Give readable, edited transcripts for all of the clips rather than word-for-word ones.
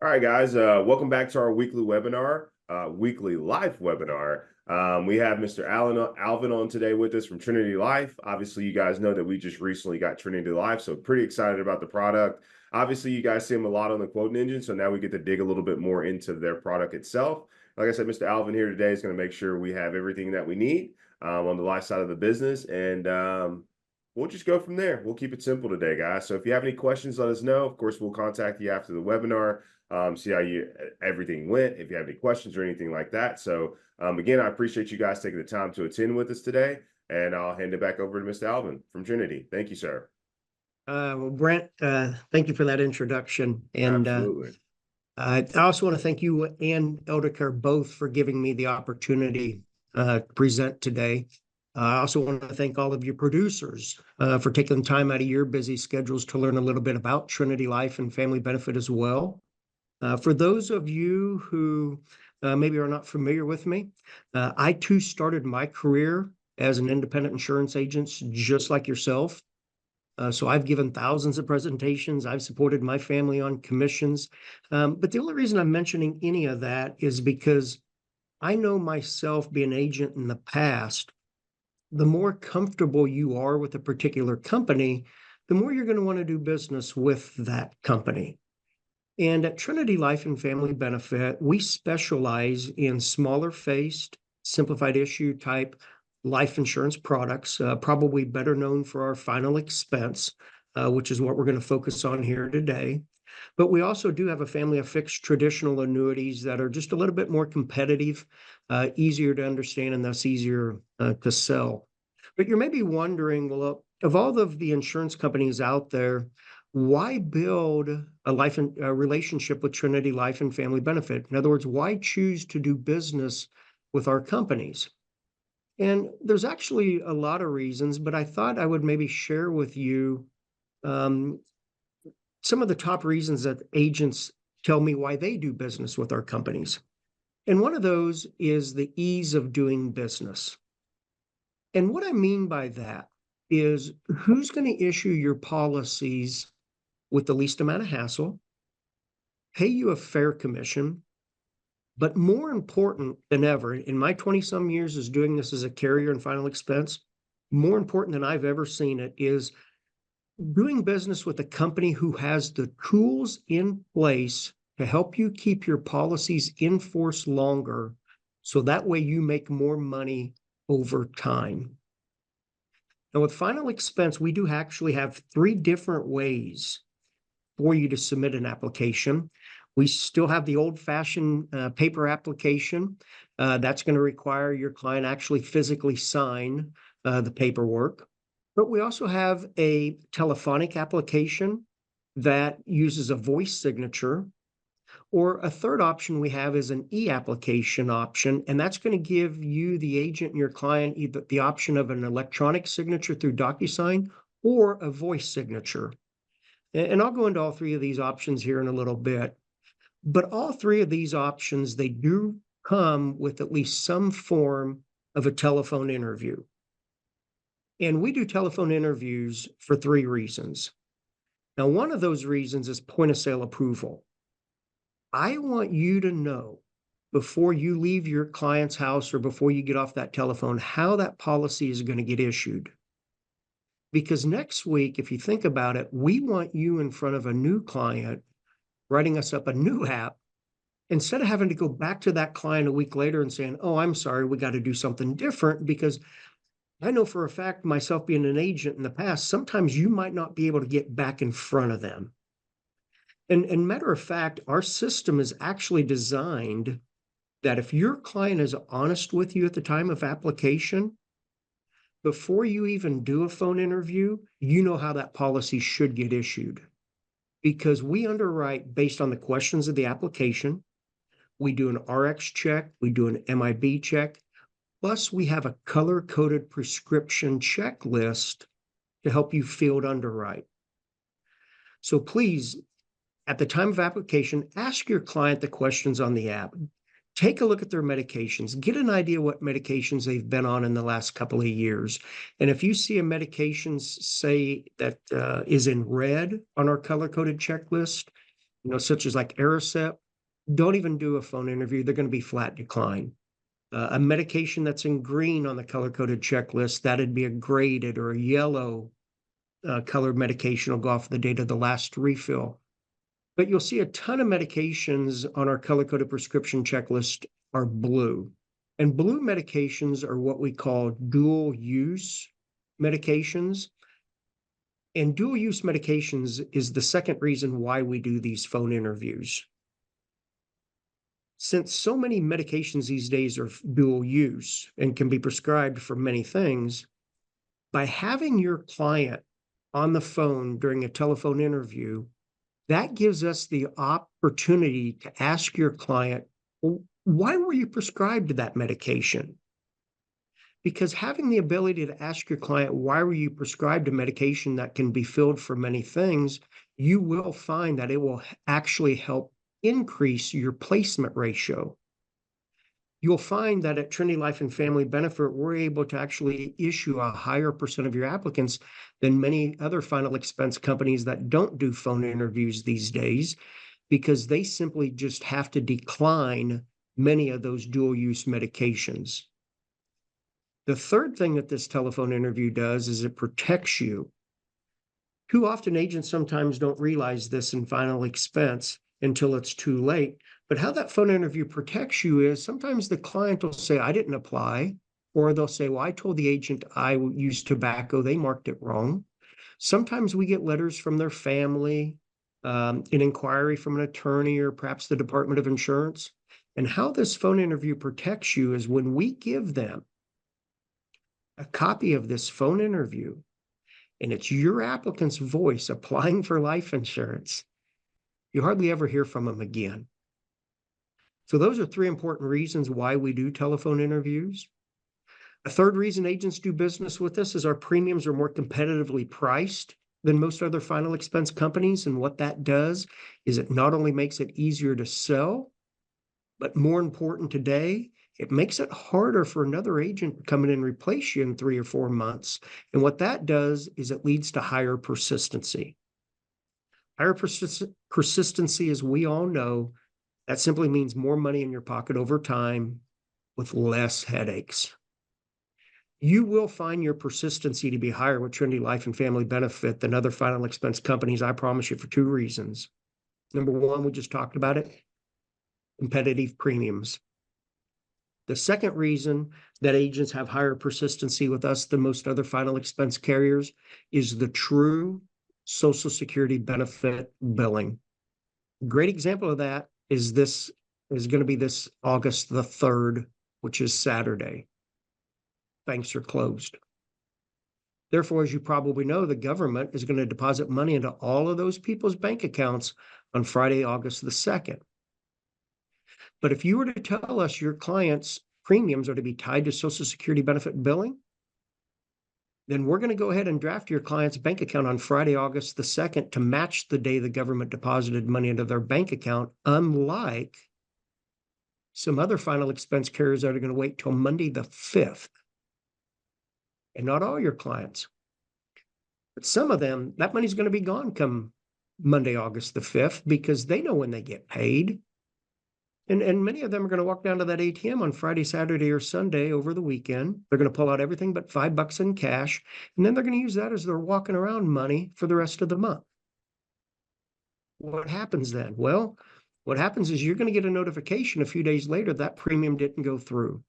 All right, guys, welcome back to our weekly life webinar. We have Mr. Alvin on today with us from Trinity Life. Obviously, you guys know that we just recently got Trinity Life, so pretty excited about the product. Obviously, you guys see them a lot on the quoting engine, so now we get to dig a little bit more into their product itself. Like I said, Mr. Alvin here today is going to make sure we have everything that we need on the life side of the business, and we'll just go from there. We'll keep it simple today, guys. So if you have any questions, let us know. Of course, we'll contact you after the webinar, see how everything went, if you have any questions or anything like that. So again, I appreciate you guys taking the time to attend with us today, and I'll hand it back over to Mr. Alvin from Trinity. Thank you, sir. Well, Brent, thank you for that introduction. And Absolutely. I also want to thank you and Eldercare both for giving me the opportunity to present today. I also want to thank all of your producers for taking the time out of your busy schedules to learn a little bit about Trinity Life and Family Benefit as well. For those of you who maybe are not familiar with me, I too started my career as an independent insurance agent, just like yourself. So I've given thousands of presentations. I've supported my family on commissions. But the only reason I'm mentioning any of that is because I know myself being an agent in the past, the more comfortable you are with a particular company, the more you're going to want to do business with that company. And at Trinity Life and Family Benefit, we specialize in smaller faced, simplified issue type life insurance products, probably better known for our final expense, which is what we're going to focus on here today. But we also do have a family of fixed traditional annuities that are just a little bit more competitive, easier to understand, and thus easier to sell. But you're maybe wondering, well, of all of the insurance companies out there, why build a relationship with Trinity Life and Family Benefit? In other words, why choose to do business with our companies? And there's actually a lot of reasons, but I thought I would maybe share with you um, some of the top reasons that agents tell me why they do business with our companies. And one of those is the ease of doing business. And what I mean by that is who's going to issue your policies with the least amount of hassle, pay you a fair commission, but more important than ever, in my 20 some years as doing this as a carrier and final expense, more important than I've ever seen it is doing business with a company who has the tools in place to help you keep your policies in force longer. So that way you make more money over time. Now with final expense, we do actually have 3 different ways for you to submit an application. We still have the old-fashioned paper application. That's going to require your client actually physically sign the paperwork. But we also have a telephonic application that uses a voice signature. Or a third option we have is an e-application option, and that's going to give you, the agent, and your client either the option of an electronic signature through DocuSign or a voice signature. And I'll go into all 3 of these options here in a little bit. But all 3 of these options, they do come with at least some form of a telephone interview. And we do telephone interviews for 3 reasons. Now, one of those reasons is point of sale approval. I want you to know before you leave your client's house or before you get off that telephone how that policy is going to get issued. Because next week, if you think about it, we want you in front of a new client writing us up a new app instead of having to go back to that client a week later and saying, oh, I'm sorry, we got to do something different. Because I know for a fact, myself being an agent in the past, sometimes you might not be able to get back in front of them. And matter of fact, our system is actually designed that if your client is honest with you at the time of application, before you even do a phone interview, you know how that policy should get issued. Because we underwrite based on the questions of the application. We do an RX check, we do an MIB check, plus we have a color-coded prescription checklist to help you field underwrite. So please, at the time of application, ask your client the questions on the app. Take a look at their medications, get an idea what medications they've been on in the last couple of years. And if you see a medication say that is in red on our color-coded checklist, such as like Aricept, don't even do a phone interview. They're going to be flat decline. A medication that's in green on the color-coded checklist, that'd be a graded, or a yellow colored medication will go off the date of the last refill. But you'll see a ton of medications on our color-coded prescription checklist are blue. And blue medications are what we call dual use medications. And dual use medications is the second reason why we do these phone interviews. Since so many medications these days are dual use and can be prescribed for many things, by having your client on the phone during a telephone interview, that gives us the opportunity to ask your client, well, why were you prescribed that medication? Because having the ability to ask your client, why were you prescribed a medication that can be filled for many things, you will find that it will actually help increase your placement ratio. You'll find that at Trinity Life and Family Benefit, we're able to actually issue a higher percent of your applicants than many other final expense companies that don't do phone interviews these days, because they simply just have to decline many of those dual use medications. The third thing that this telephone interview does is it protects you. Too often, agents sometimes don't realize this in final expense until it's too late. But how that phone interview protects you is sometimes the client will say, I didn't apply, or they'll say, well, I told the agent I used tobacco, they marked it wrong. Sometimes we get letters from their family, an inquiry from an attorney, or perhaps the Department of Insurance. And how this phone interview protects you is when we give them a copy of this phone interview, and it's your applicant's voice applying for life insurance, you hardly ever hear from them again. So those are three important reasons why we do telephone interviews. A third reason agents do business with us is our premiums are more competitively priced than most other final expense companies. And what that does is it not only makes it easier to sell, but more important today, it makes it harder for another agent to come in and replace you in 3 or 4 months. And what that does is it leads to higher persistency. Higher persistency, as we all know, that simply means more money in your pocket over time with less headaches. You will find your persistency to be higher with Trinity Life and Family Benefit than other final expense companies, I promise you, for 2 reasons. Number one, we just talked about it, competitive premiums. The second reason that agents have higher persistency with us than most other final expense carriers is the true Social Security benefit billing. Great example of that is going to be this August the 3rd, which is Saturday. Banks are closed. Therefore, as you probably know, the government is going to deposit money into all of those people's bank accounts on Friday, August the 2nd. But if you were to tell us your clients' premiums are to be tied to Social Security benefit billing, then we're going to go ahead and draft your client's bank account on Friday, August the 2nd to match the day the government deposited money into their bank account, unlike some other final expense carriers that are going to wait till Monday the 5th. And not all your clients, but some of them, that money's going to be gone come Monday, August the 5th, because they know when they get paid. And many of them are going to walk down to that ATM on Friday, Saturday, or Sunday over the weekend. They're going to pull out everything but $5 in cash, and then they're going to use that as their walking around money for the rest of the month. What happens then? Well, what happens is you're going to get a notification a few days later that premium didn't go through.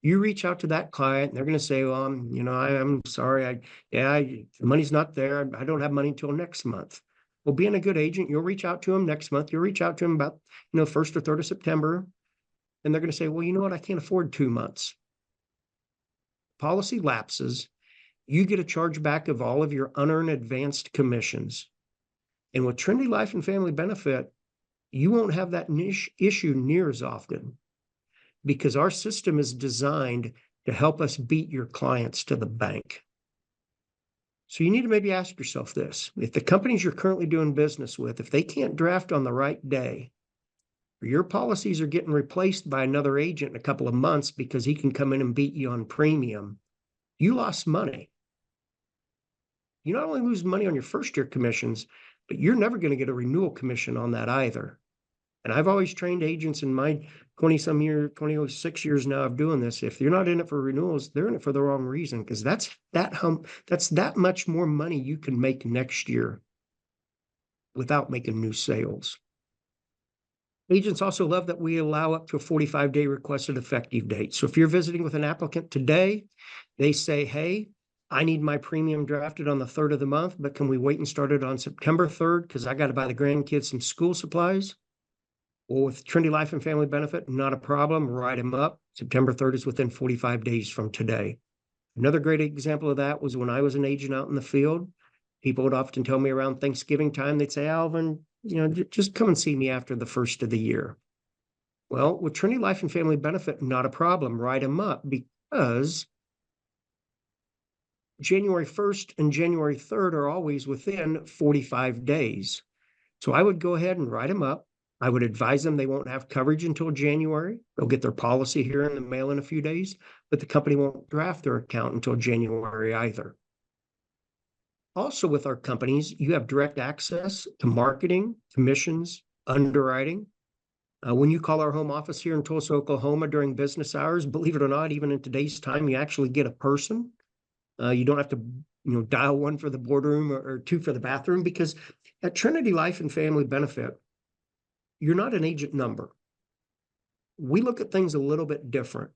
You reach out to that client, and they're going to say, well, I'm sorry. The money's not there. I don't have money until next month. Well, being a good agent, you'll reach out to them next month. You'll reach out to them about, 1st or 3rd of September. And they're going to say, well, you know what? I can't afford 2 months. Policy lapses. You get a chargeback of all of your unearned advanced commissions. And with Trinity Life and Family Benefit, you won't have that issue near as often, because our system is designed to help us beat your clients to the bank. So you need to maybe ask yourself this. If the companies you're currently doing business with, if they can't draft on the right day, or your policies are getting replaced by another agent in a couple of months because he can come in and beat you on premium, you lost money. You not only lose money on your first year commissions, but you're never going to get a renewal commission on that either. And I've always trained agents in my 26 years now of doing this. If you're not in it for renewals, they're in it for the wrong reason, because that's that much more money you can make next year without making new sales. Agents also love that we allow up to a 45-day requested effective date. So if you're visiting with an applicant today, they say, hey, I need my premium drafted on the 3rd of the month, but can we wait and start it on September 3rd? Because I got to buy the grandkids some school supplies. Well, with Trinity Life and Family Benefit, not a problem. Write them up. September 3rd is within 45 days from today. Another great example of that was when I was an agent out in the field. People would often tell me around Thanksgiving time, they'd say, Alvin, just come and see me after the first of the year. Well, with Trinity Life and Family Benefit, not a problem. Write them up, because January 1st and January 3rd are always within 45 days. So I would go ahead and write them up. I would advise them they won't have coverage until January. They'll get their policy here in the mail in a few days, but the company won't draft their account until January either. Also with our companies, you have direct access to marketing, commissions, underwriting. When you call our home office here in Tulsa, Oklahoma during business hours, believe it or not, even in today's time, you actually get a person. You don't have to dial one for the boardroom or two for the bathroom, because at Trinity Life and Family Benefit, you're not an agent number. We look at things a little bit different.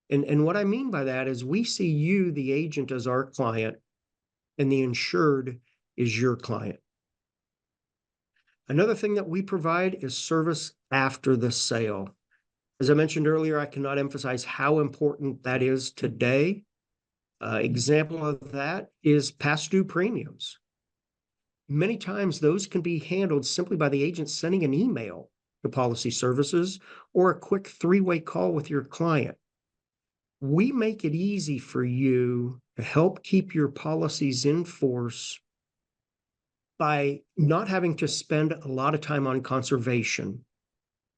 And what I mean by that is we see you, the agent, as our client, and the insured is your client. Another thing that we provide is service after the sale. As I mentioned earlier, I cannot emphasize how important that is today. Example of that is past due premiums. Many times those can be handled simply by the agent sending an email to policy services or a quick 3-way call with your client. We make it easy for you to help keep your policies in force by not having to spend a lot of time on conservation.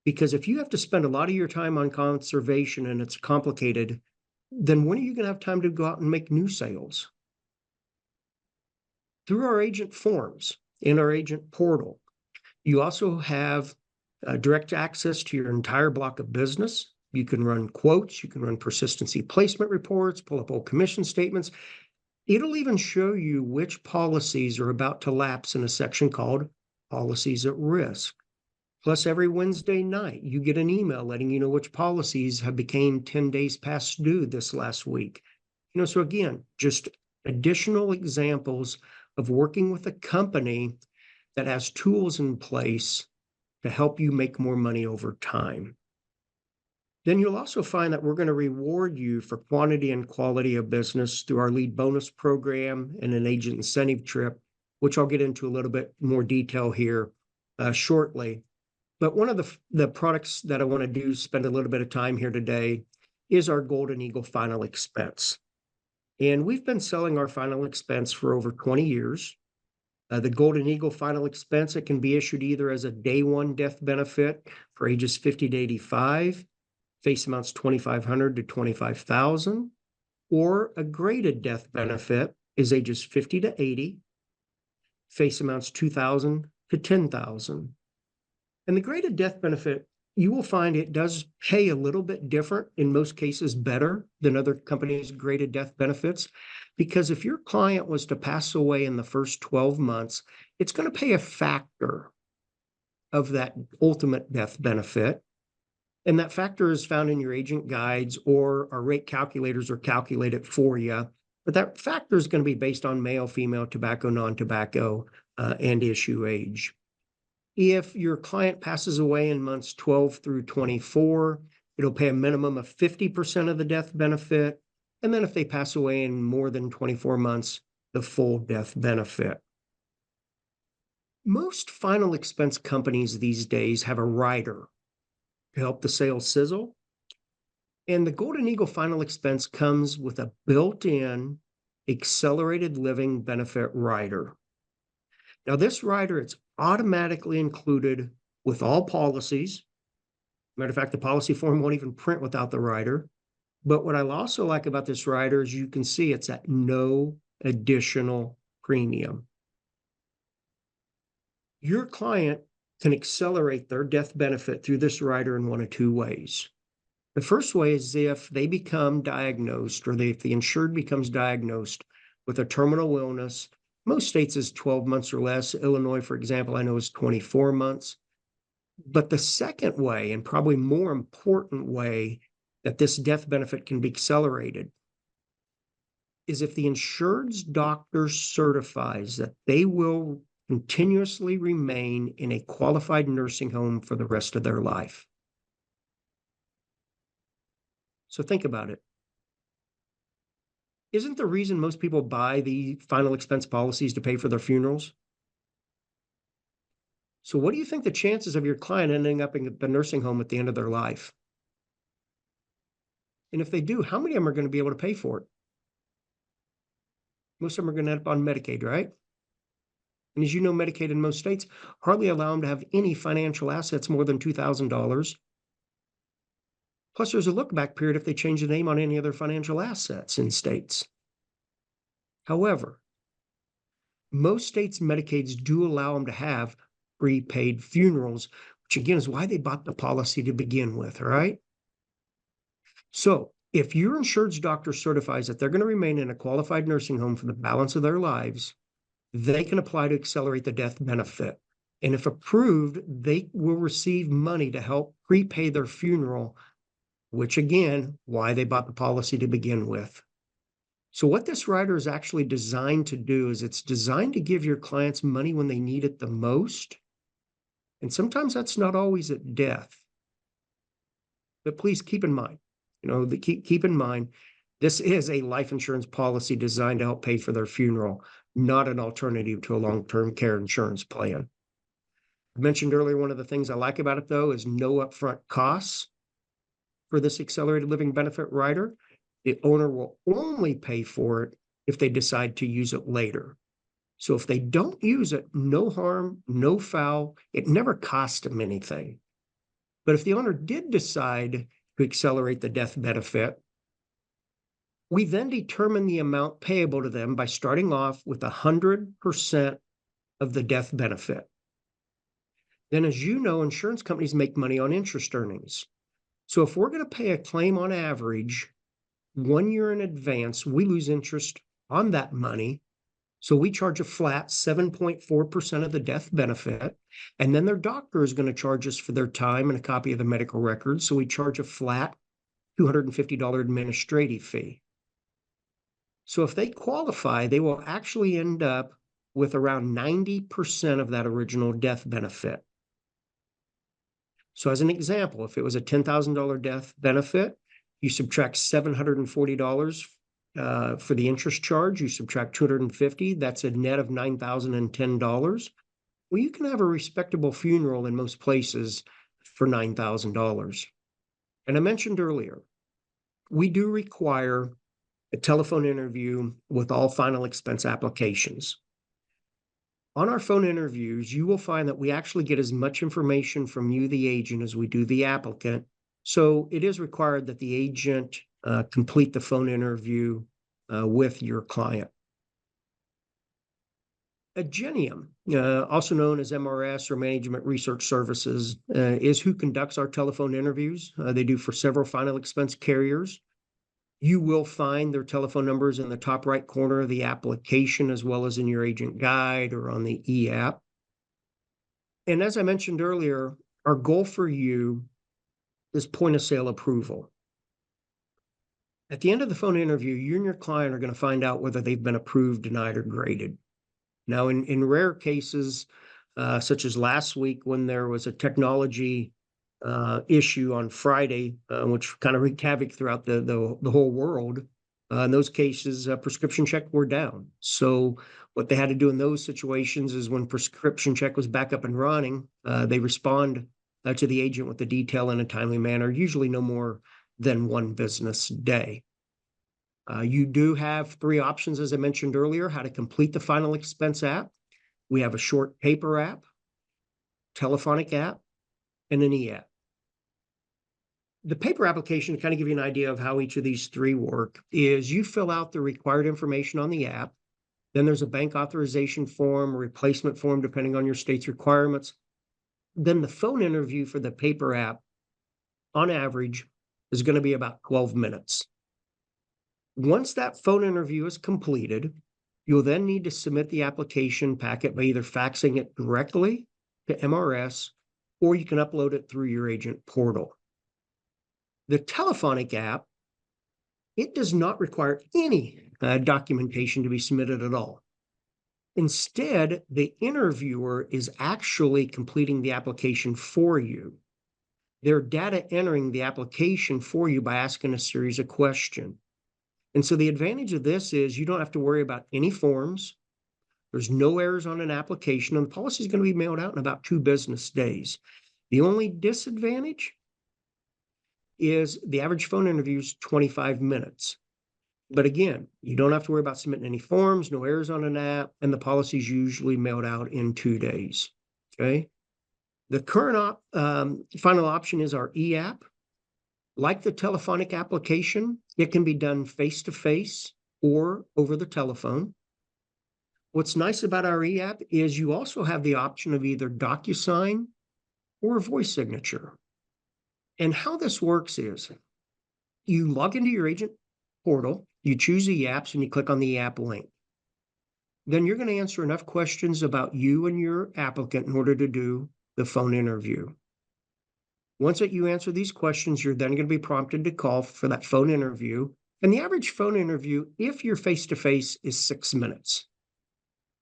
Because if you have to spend a lot of your time on conservation and it's complicated, then when are you going to have time to go out and make new sales? Through our agent forms in our agent portal, you also have direct access to your entire block of business. You can run quotes, you can run persistency placement reports, pull up old commission statements. It'll even show you which policies are about to lapse in a section called Policies at Risk. Plus, every Wednesday night, you get an email letting you know which policies have became 10 days past due this last week. So again, just additional examples of working with a company that has tools in place to help you make more money over time. Then you'll also find that we're going to reward you for quantity and quality of business through our lead bonus program and an agent incentive trip, which I'll get into a little bit more detail here shortly. But one of the products that I want to spend a little bit of time here today is our Golden Eagle Final Expense. And we've been selling our Final Expense for over 20 years. The Golden Eagle Final Expense, it can be issued either as a day one death benefit for ages 50 to 85, face amounts $2,500 to $25,000, or a graded death benefit is ages 50 to 80, face amounts $2,000 to $10,000. And the graded death benefit, you will find it does pay a little bit different, in most cases better than other companies' graded death benefits, because if your client was to pass away in the first 12 months, it's going to pay a factor of that ultimate death benefit. And that factor is found in your agent guides, or our rate calculators are calculated for you. But that factor is going to be based on male, female, tobacco, non-tobacco, and issue age. If your client passes away in months 12 through 24, it'll pay a minimum of 50% of the death benefit. And then if they pass away in more than 24 months, the full death benefit. Most final expense companies these days have a rider to help the sale sizzle. And the Golden Eagle Final Expense comes with a built-in accelerated living benefit rider. Now, this rider, it's automatically included with all policies. Matter of fact, the policy form won't even print without the rider. But what I also like about this rider is you can see it's at no additional premium. Your client can accelerate their death benefit through this rider in one of two ways. The first way is if they become diagnosed, or if the insured becomes diagnosed with a terminal illness. Most states is 12 months or less. Illinois, for example, I know is 24 months. But the second way, and probably more important way that this death benefit can be accelerated, is if the insured's doctor certifies that they will continuously remain in a qualified nursing home for the rest of their life. So think about it. Isn't the reason most people buy the final expense policies to pay for their funerals? So what do you think the chances of your client ending up in the nursing home at the end of their life? And if they do, how many of them are going to be able to pay for it? Most of them are going to end up on Medicaid, right? And as you know, Medicaid in most states hardly allow them to have any financial assets more than $2,000. Plus, there's a look back period if they change the name on any other financial assets in states. However, most states' Medicaids do allow them to have prepaid funerals, which again is why they bought the policy to begin with, all right? So if your insured's doctor certifies that they're going to remain in a qualified nursing home for the balance of their lives, they can apply to accelerate the death benefit. And if approved, they will receive money to help prepay their funeral, which again, why they bought the policy to begin with. So what this rider is actually designed to do is it's designed to give your clients money when they need it the most. And sometimes that's not always at death. But please keep in mind, keep in mind, this is a life insurance policy designed to help pay for their funeral, not an alternative to a long-term care insurance plan. I mentioned earlier, one of the things I like about it, though, is no upfront costs for this accelerated living benefit rider. The owner will only pay for it if they decide to use it later. So if they don't use it, no harm, no foul. It never cost them anything. But if the owner did decide to accelerate the death benefit, we then determine the amount payable to them by starting off with 100% of the death benefit. Then, as you know, insurance companies make money on interest earnings. So if we're going to pay a claim on average 1 year in advance, we lose interest on that money. So we charge a flat 7.4% of the death benefit. And then their doctor is going to charge us for their time and a copy of the medical records. So we charge a flat $250 administrative fee. So if they qualify, they will actually end up with around 90% of that original death benefit. So as an example, if it was a $10,000 death benefit, you subtract $740 for the interest charge, you subtract $250, that's a net of $9,010. Well, you can have a respectable funeral in most places for $9,000. And I mentioned earlier, we do require a telephone interview with all final expense applications. On our phone interviews, you will find that we actually get as much information from you, the agent, as we do the applicant. So it is required that the agent complete the phone interview with your client. Agenium, also known as MRS or Management Research Services, is who conducts our telephone interviews. They do for several final expense carriers. You will find their telephone numbers in the top right corner of the application, as well as in your agent guide or on the e-app. And as I mentioned earlier, our goal for you is point of sale approval. At the end of the phone interview, you and your client are going to find out whether they've been approved, denied, or graded. Now, in rare cases, such as last week when there was a technology issue on Friday, which kind of wreaked havoc throughout the whole world. In those cases, prescription check were down. So what they had to do in those situations is when prescription check was back up and running, they respond to the agent with the detail in a timely manner, usually no more than 1 business day. You do have 3 options, as I mentioned earlier, how to complete the final expense app. We have a short paper app, telephonic app, and an e-app. The paper application, to kind of give you an idea of how each of these 3 work, is you fill out the required information on the app. Then there's a bank authorization form, a replacement form, depending on your state's requirements. Then the phone interview for the paper app, on average, is going to be about 12 minutes. Once that phone interview is completed, you'll then need to submit the application packet by either faxing it directly to MRS, or you can upload it through your agent portal. The telephonic app, it does not require any documentation to be submitted at all. Instead, the interviewer is actually completing the application for you. They're data entering the application for you by asking a series of questions. And so the advantage of this is you don't have to worry about any forms. There's no errors on an application, and the policy is going to be mailed out in about 2 business days. The only disadvantage is the average phone interview is 25 minutes. But again, you don't have to worry about submitting any forms, no errors on an app, and the policy is usually mailed out in 2 days. Okay. The current final option is our e-app. Like the telephonic application, it can be done face-to-face or over the telephone. What's nice about our e-app is you also have the option of either DocuSign or a voice signature. And how this works is you log into your agent portal, you choose e-apps, and you click on the e-app link. Then you're going to answer enough questions about you and your applicant in order to do the phone interview. Once that you answer these questions, you're then going to be prompted to call for that phone interview. And the average phone interview, if you're face-to-face, is 6 minutes.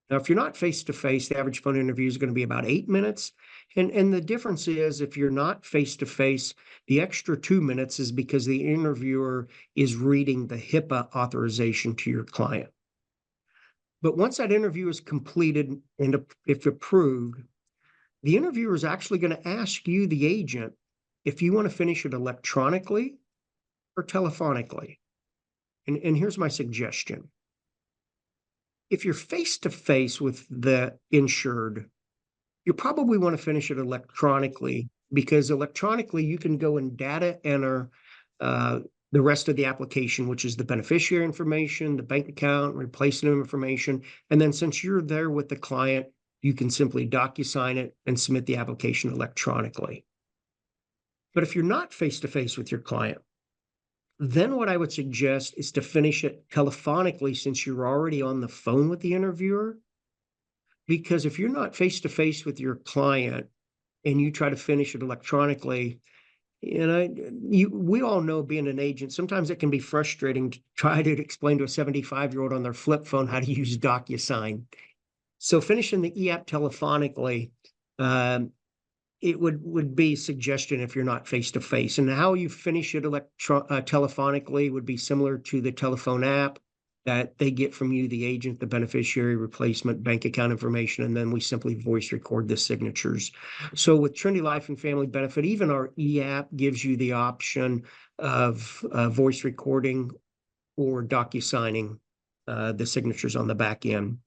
Now, if you're not face-to-face, the average phone interview is going to be about 8 minutes. And the difference is if you're not face-to-face, the extra 2 minutes is because the interviewer is reading the HIPAA authorization to your client. But once that interview is completed and if approved, the interviewer is actually going to ask you, the agent, if you want to finish it electronically or telephonically. And here's my suggestion. If you're face-to-face with the insured, you probably want to finish it electronically, because electronically you can go and data enter the rest of the application, which is the beneficiary information, the bank account, replacement information. And then since you're there with the client, you can simply DocuSign it and submit the application electronically. But if you're not face-to-face with your client, then what I would suggest is to finish it telephonically, since you're already on the phone with the interviewer. Because if you're not face-to-face with your client and you try to finish it electronically, we all know, being an agent, sometimes it can be frustrating to try to explain to a 75-year-old on their flip phone how to use DocuSign. So finishing the e-app telephonically, it would be a suggestion if you're not face-to-face. And how you finish it telephonically would be similar to the telephone app, that they get from you, the agent, the beneficiary, replacement, bank account information, and then we simply voice record the signatures. So with Trinity Life and Family Benefit, even our e-app gives you the option of voice recording or DocuSigning the signatures on the back end.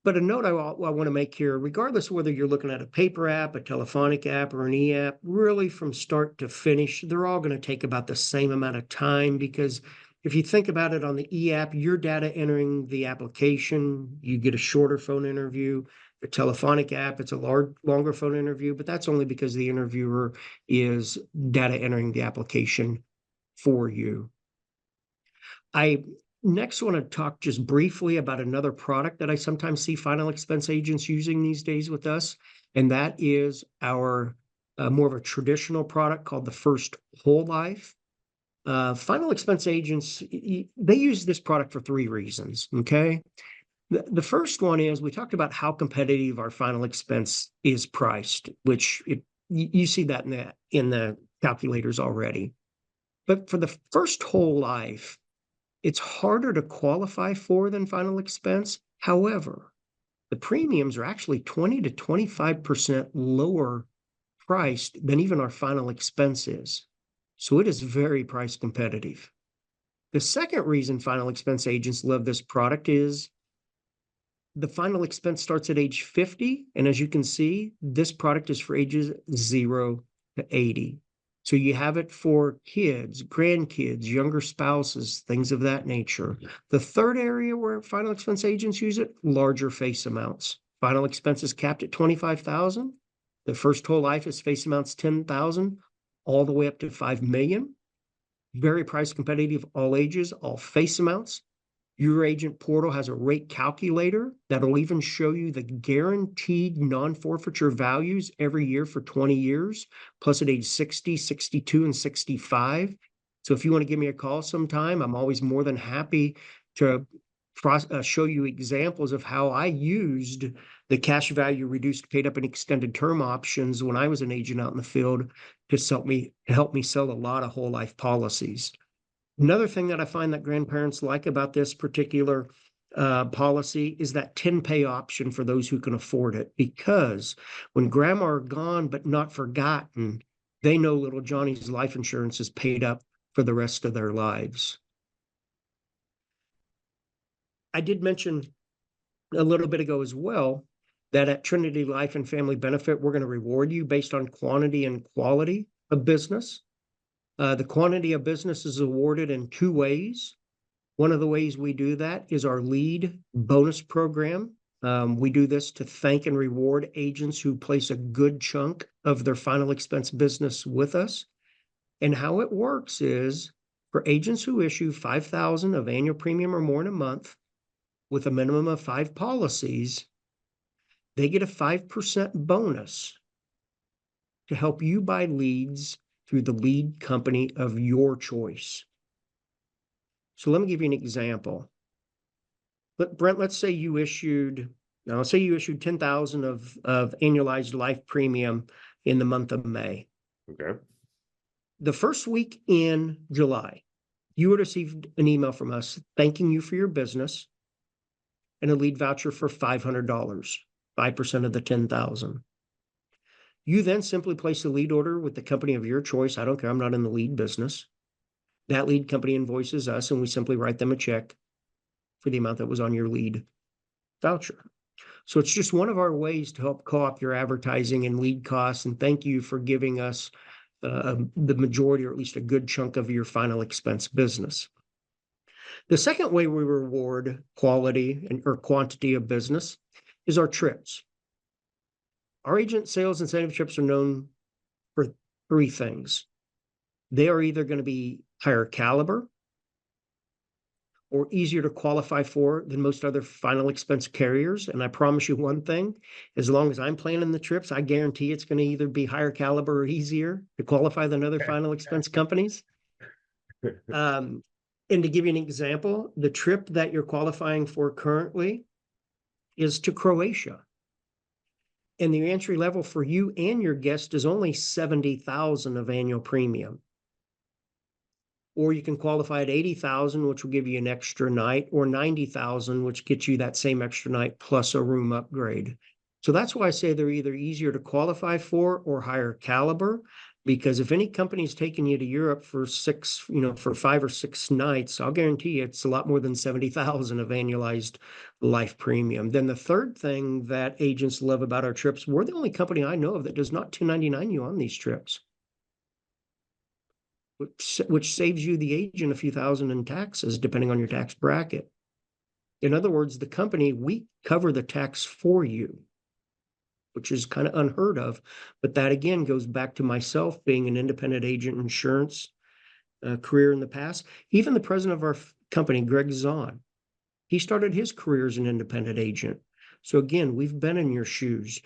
But a note I want to make here, regardless of whether you're looking at a paper app, a telephonic app, or an e-app, really from start to finish, they're all going to take about the same amount of time, because if you think about it, on the e-app, you're data entering the application, you get a shorter phone interview. The telephonic app, it's a longer phone interview, but that's only because the interviewer is data entering the application for you. I next want to talk just briefly about another product that I sometimes see final expense agents using these days with us, and that is our more of a traditional product called the First Whole Life. Final expense agents, they use this product for 3 reasons, okay? The first one is, we talked about how competitive our final expense is priced, which you see that in the calculators already. But for the First Whole Life, it's harder to qualify for than final expense. However, the premiums are actually 20 to 25% lower priced than even our final expense is. So it is very price competitive. The second reason final expense agents love this product is the final expense starts at age 50. And as you can see, this product is for ages 0 to 80. So you have it for kids, grandkids, younger spouses, things of that nature. The third area where final expense agents use it, larger face amounts. Final expenses capped at 25,000. The first whole life is face amounts 10,000, all the way up to 5 million. Very price competitive, all ages, all face amounts. Your agent portal has a rate calculator that'll even show you the guaranteed non-forfeiture values every year for 20 years, plus at age 60, 62, and 65. So if you want to give me a call sometime, I'm always more than happy to show you examples of how I used the cash value reduced paid up and extended term options when I was an agent out in the field to help me sell a lot of whole life policies. Another thing that I find that grandparents like about this particular policy is that 10-pay option for those who can afford it, because when grandma are gone but not forgotten, they know little Johnny's life insurance is paid up for the rest of their lives. I did mention a little bit ago as well that at Trinity Life and Family Benefit, we're going to reward you based on quantity and quality of business. The quantity of business is awarded in two ways. One of the ways we do that is our lead bonus program. We do this to thank and reward agents who place a good chunk of their final expense business with us. And how it works is for agents who issue 5,000 of annual premium or more in a month with a minimum of 5 policies, they get a 5% bonus to help you buy leads through the lead company of your choice. So let me give you an example. Brent, let's say you issued 10,000 of annualized life premium in the month of May. Okay. The first week in July, you would receive an email from us thanking you for your business and a lead voucher for $500, 5% of the 10,000. You then simply place a lead order with the company of your choice. I don't care. I'm not in the lead business. That lead company invoices us, and we simply write them a check for the amount that was on your lead voucher. So it's just one of our ways to help co-op your advertising and lead costs, and thank you for giving us the majority, or at least a good chunk of your final expense business. The second way we reward quality or quantity of business is our trips. Our agent sales incentive trips are known for 3 things. They are either going to be higher caliber or easier to qualify for than most other final expense carriers. And I promise you one thing, as long as I'm planning the trips, I guarantee it's going to either be higher caliber or easier to qualify than other final expense companies. And to give you an example, the trip that you're qualifying for currently is to Croatia. And the entry level for you and your guest is only 70,000 of annual premium. Or you can qualify at 80,000, which will give you an extra night, or 90,000, which gets you that same extra night plus a room upgrade. So that's why I say they're either easier to qualify for or higher caliber, because if any company's taking you to Europe for 5 or 6 nights, I'll guarantee you it's a lot more than 70,000 of annualized life premium. Then the third thing that agents love about our trips, we're the only company I know of that does not 1099 you on these trips, which saves you, the agent, a few thousand in taxes, depending on your tax bracket. In other words, the company, we cover the tax for you, which is kind of unheard of. But that, again, goes back to myself being an independent agent insurance career in the past. Even the president of our company, Greg Zahn, he started his career as an independent agent. So again, we've been in your shoes.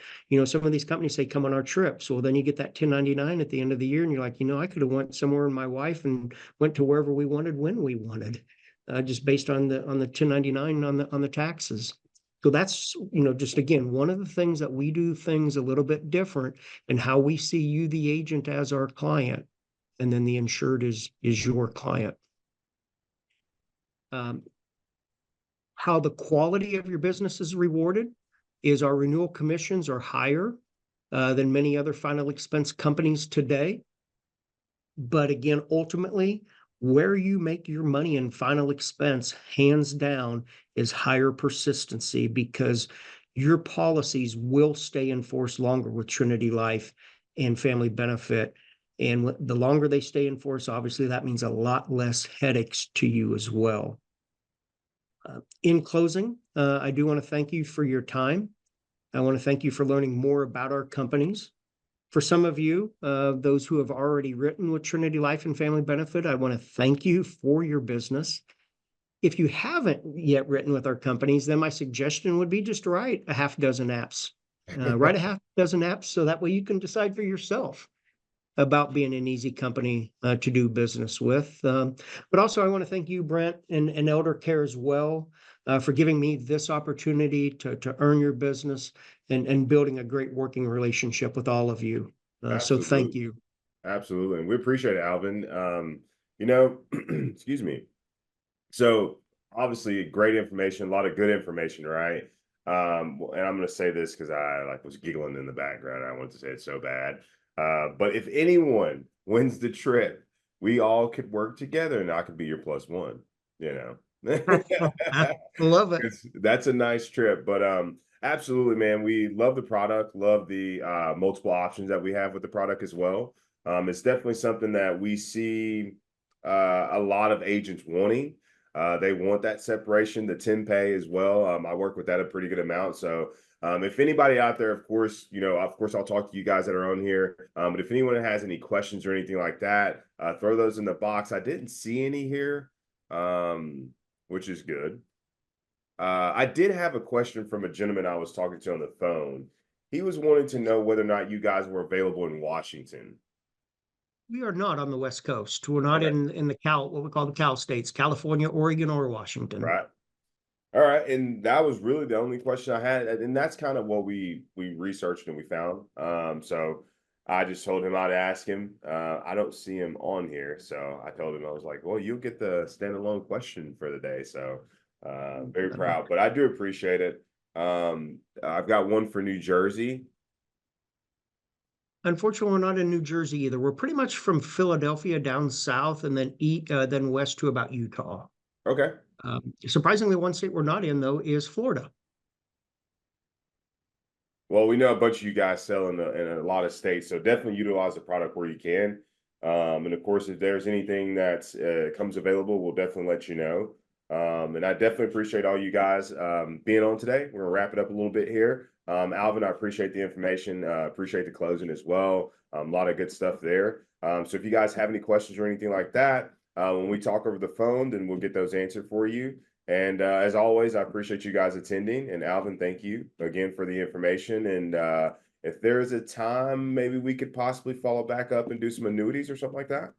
Some of these companies say, come on our trips. Well, then you get that 1099 at the end of the year, and you're like, I could have went somewhere with my wife and went to wherever we wanted when we wanted, just based on the 1099 on the taxes. So that's, just again, one of the things that we do things a little bit different, and how we see you, the agent, as our client, and then the insured is your client. How the quality of your business is rewarded is our renewal commissions are higher than many other final expense companies today. But again, ultimately, where you make your money in final expense, hands down, is higher persistency, because your policies will stay in force longer with Trinity Life and Family Benefit. And the longer they stay in force, obviously that means a lot less headaches to you as well. In closing, I do want to thank you for your time. I want to thank you for learning more about our companies. For some of you, those who have already written with Trinity Life and Family Benefit, I want to thank you for your business. If you haven't yet written with our companies, then my suggestion would be just write a half dozen apps. Write a half dozen apps so that way you can decide for yourself about being an easy company to do business with. But also, I want to thank you, Brent, and Eldercare as well for giving me this opportunity to earn your business and building a great working relationship with all of you. So thank Absolutely. you. Absolutely. And we appreciate it, Alvin. Excuse me. So obviously great information, a lot of good information, right? And I'm going to say this because I like was giggling in the background. I wanted to say it so bad. But if anyone wins the trip, we all could work together and I could be your plus one, you know. I love it. That's a nice trip. But absolutely, man. We love the product, love the multiple options that we have with the product as well. It's definitely something that we see a lot of agents wanting. They want that separation, the 10 pay as well. I work with that a pretty good amount. So if anybody out there, of course, I'll talk to you guys that are on here. But if anyone has any questions or anything like that, throw those in the box. I didn't see any here, which is good. I did have a question from a gentleman I was talking to on the phone. He was wanting to know whether or not you guys were available in Washington. We are not on the West Coast. We're not Okay. in the what we call the Cal states, California, Oregon, or Washington. Right. All right, and that was really the only question I had, and that's kind of what we researched and we found. So I just told him I'd ask him. I don't see him on here, so I told him I was like, "Well, you'll get the standalone question for the day." So very proud, but I do appreciate it. I've got one for New Jersey. Unfortunately, we're not in New Jersey either. We're pretty much from Philadelphia down south and then west to about Utah. Okay. Surprisingly, one state we're not in though is Florida. Well, we know a bunch of you guys sell in a lot of states, so definitely utilize the product where you can. And of course, if there's anything that comes available, we'll definitely let you know. And I definitely appreciate all you guys being on today. We're gonna wrap it up a little bit here. Alvin, I appreciate the information. Appreciate the closing as well. A lot of good stuff there. So if you guys have any questions or anything like that, when we talk over the phone, then we'll get those answered for you. And as always, I appreciate you guys attending. And Alvin, thank you again for the information. And if there's a time, maybe we could possibly follow back up and do some annuities or something like that.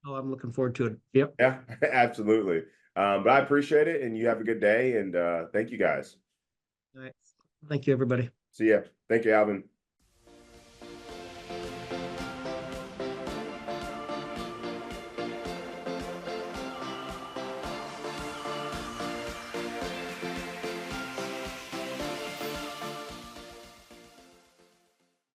Oh, I'm looking forward to it. Yep. Yeah, absolutely. But I appreciate it. And you have a good day. And thank you guys. All right. Thank you, everybody. See ya. Thank you, Alvin.